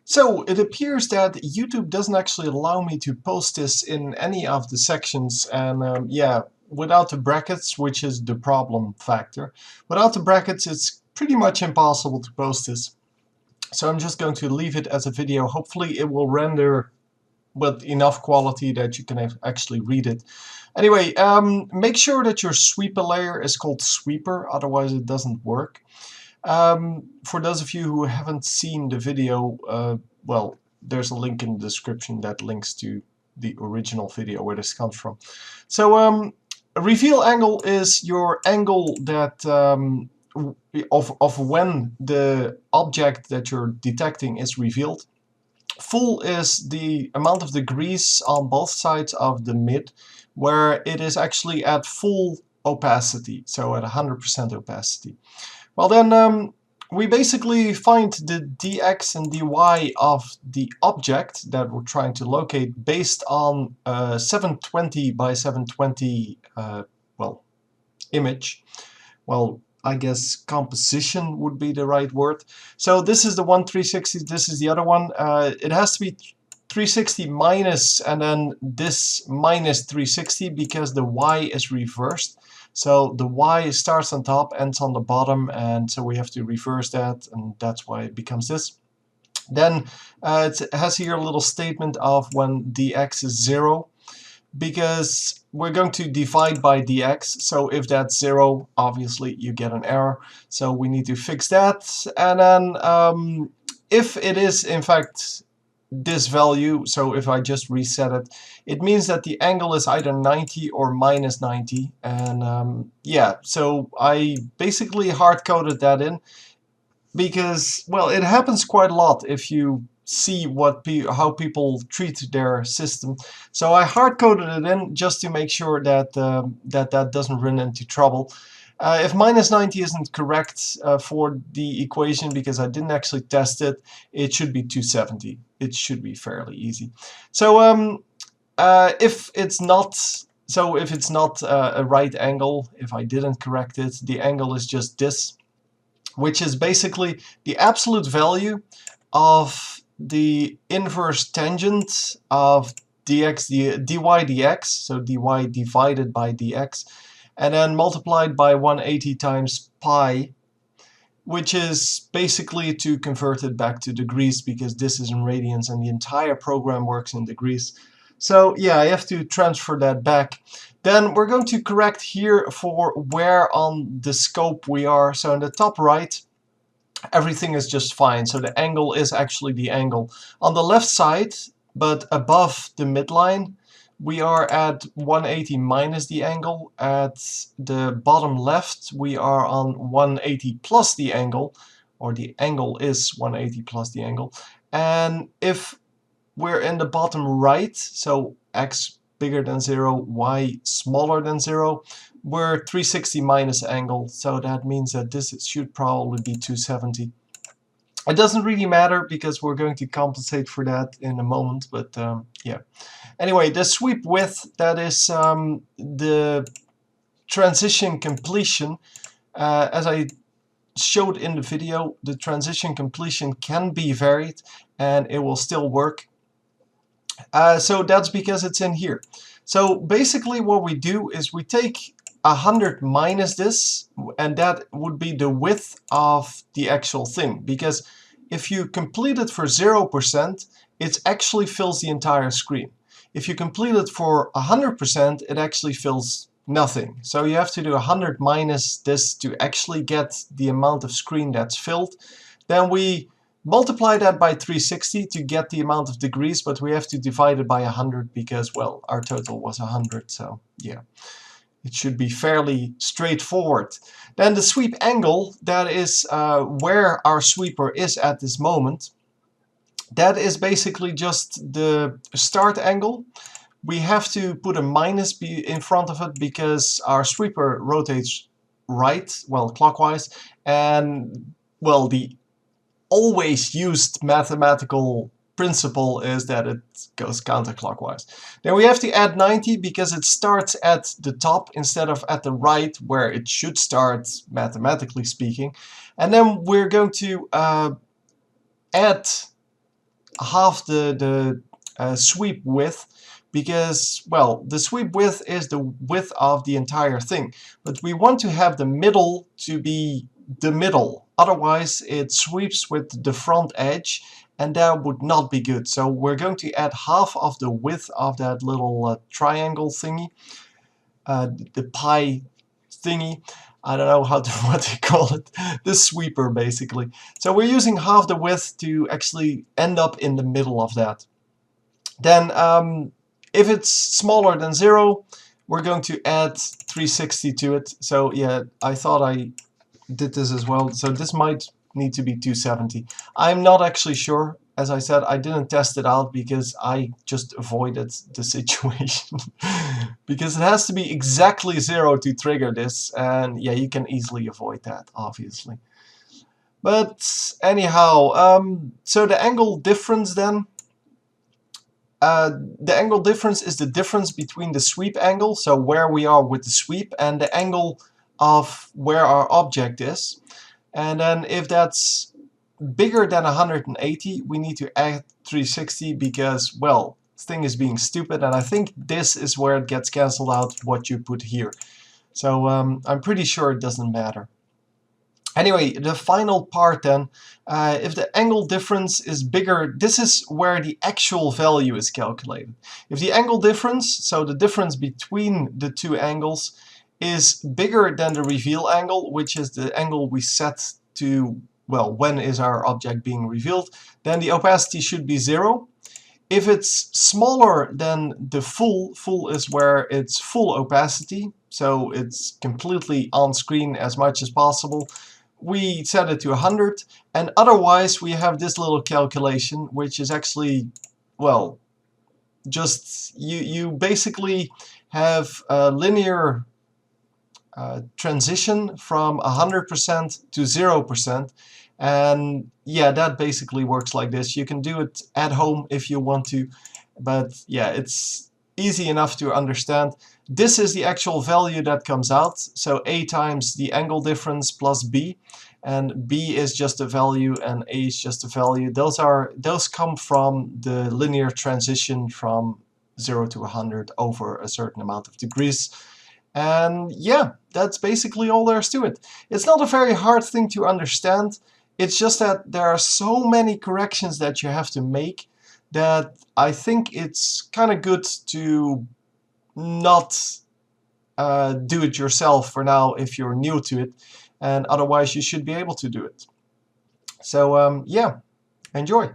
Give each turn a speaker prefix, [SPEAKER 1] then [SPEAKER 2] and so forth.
[SPEAKER 1] So it appears that YouTube doesn't actually allow me to post this in any of the sections, and yeah, without the brackets, which is the problem factor. Without the brackets, it's pretty much impossible to post this. So I'm just going to leave it as a video. Hopefully it will render with enough quality that you can actually read it. Anyway, make sure that your sweeper layer is called sweeper, otherwise it doesn't work. For those of you who haven't seen the video, well, there's a link in the description that links to the original video where this comes from. So a reveal angle is your angle that of when the object that you're detecting is revealed. Full is the amount of degrees on both sides of the mid, where it is actually at full opacity, so at 100% opacity. Well then, we basically find the dx and dy of the object that we're trying to locate based on 720 by 720 well, image. Well, I guess composition would be the right word. So this is the one 360, this is the other one. It has to be 360 minus and then this minus 360 because the y is reversed. So the y starts on top, ends on the bottom, and so we have to reverse that, and that's why it becomes this. Then it has here a little statement of when dx is 0, because we're going to divide by dx, so if that's 0, obviously you get an error, so we need to fix that. And then if it is in fact this value, so if I just reset it, it means that the angle is either 90 or minus 90, and yeah, so I basically hard-coded that in because, well, it happens quite a lot if you see how people treat their system. So I hard-coded it in just to make sure that that doesn't run into trouble. If minus 90 isn't correct for the equation, because I didn't actually test it, it should be 270. It should be fairly easy. So if it's not a right angle, if I didn't correct it, the angle is just this, which is basically the absolute value of the inverse tangent of dy dx, so dy divided by dx, and then multiplied by 180 times pi, which is basically to convert it back to degrees, because this is in radians and the entire program works in degrees. So yeah, I have to transfer that back. Then we're going to correct here for where on the scope we are. So in the top right, everything is just fine. So the angle is actually the angle. On the left side, but above the midline, we are at 180 minus the angle. At the bottom left, we are on 180 plus the angle, or the angle is 180 plus the angle. And if we're in the bottom right, so x bigger than 0, y smaller than 0, we're 360 minus angle, so that means that this should probably be 270. It doesn't really matter because we're going to compensate for that in a moment, but yeah. Anyway, the sweep width, that is the transition completion. As I showed in the video, the transition completion can be varied and it will still work. So that's because it's in here. So basically what we do is we take 100 minus this, and that would be the width of the actual thing. Because if you complete it for 0%, it actually fills the entire screen. If you complete it for 100%, it actually fills nothing. So you have to do 100 minus this to actually get the amount of screen that's filled. Then we multiply that by 360 to get the amount of degrees, but we have to divide it by 100 because, well, our total was 100, so yeah. It should be fairly straightforward. Then the sweep angle, that is where our sweeper is at this moment. That is basically just the start angle. We have to put a minus in front of it because our sweeper rotates right, well, clockwise, and, well, the always used mathematical principle is that it goes counterclockwise. Then we have to add 90 because it starts at the top instead of at the right where it should start, mathematically speaking. And then we're going to add half the sweep width, because, well, the sweep width is the width of the entire thing, but we want to have the middle to be the middle, otherwise it sweeps with the front edge, and that would not be good. So we're going to add half of the width of that little triangle thingy, the pie thingy. I don't know how to, what they call it, the sweeper basically. So we're using half the width to actually end up in the middle of that. Then if it's smaller than 0, we're going to add 360 to it. So yeah, I thought I did this as well. So this might need to be 270. I'm not actually sure. As I said, I didn't test it out because I just avoided the situation. Because it has to be exactly 0 to trigger this, and yeah, you can easily avoid that, obviously. But anyhow, so the angle difference then, the angle difference is the difference between the sweep angle, so where we are with the sweep, and the angle of where our object is. And then if that's bigger than 180, we need to add 360 because, well, this thing is being stupid, and I think this is where it gets cancelled out, what you put here. So I'm pretty sure it doesn't matter. Anyway, the final part then, if the angle difference is bigger, this is where the actual value is calculated. If the angle difference, so the difference between the two angles, is bigger than the reveal angle, which is the angle we set to, well, when is our object being revealed, then the opacity should be 0. If it's smaller than the full is where it's full opacity, so it's completely on screen as much as possible, we set it to 100, and otherwise we have this little calculation, which is actually, well, just you basically have a linear transition from 100% to 0%, and yeah, that basically works like this. You can do it at home if you want to, but yeah, it's easy enough to understand. This is the actual value that comes out, so A times the angle difference plus B, and B is just a value and A is just a value. Those come from the linear transition from 0 to 100 over a certain amount of degrees. And yeah, that's basically all there is to it. It's not a very hard thing to understand. It's just that there are so many corrections that you have to make that I think it's kind of good to not do it yourself for now if you're new to it, and otherwise you should be able to do it. So yeah, enjoy.